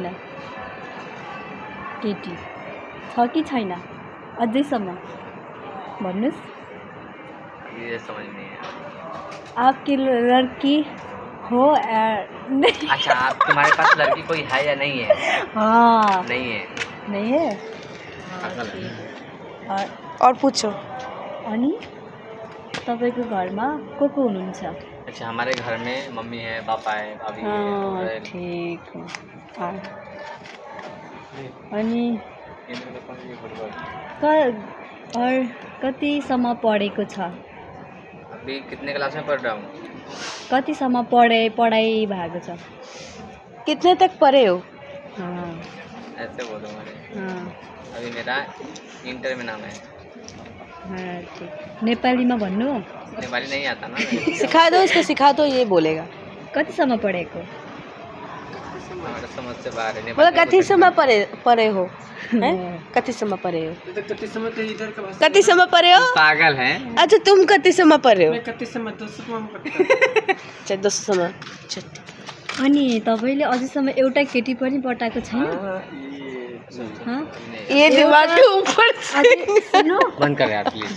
छैन केटी छ कि छैन अझैसम्म भन्नुस् ये समझ नहीं है। आपकी लड़की हो नहीं अच्छा आप तुम्हारे पास लड़की कोई है या नहीं है? हाँ नहीं है। नहीं है और पूछो। अनि तपाईको घरमा को हुनुहुन्छ? अच्छा हमारे घर में मम्मी है, पापा है, भाभी है हाँ और ठीक हो। अनि और कतिसम्म पढेको छ? अभी कितने क्लास में पढ़ रहा हूँ? कतिसम्म पढाइ भएको छ? कितने तक पढ़े हो? हाँ ऐसे बोलो मैंने। हाँ अभी मेरा इंटर में नाम है। हाँ ठीक। नेपालीमा भन्नु? नेपाली नहीं आता ना। सिखा दो, इसको सिखा दो, ये बोलेगा। कतिसम्म पढेको? हमारा समझ से बाहर है। बोलो कति समय पढ़े हो? हैं? कति समय पढ़े हो? कति समय पढ़े हो? पागल है। अच्छा तुम कति समय पढ़े हो? कति समय 200 अच्छा 200 समय। अनि तपाईले अझैसम्म एउटा केटी पनि पटाएको छैन? हाँ? ये दिमाग के ऊपर अझै सुन्नु बंद कर यार प्लीज।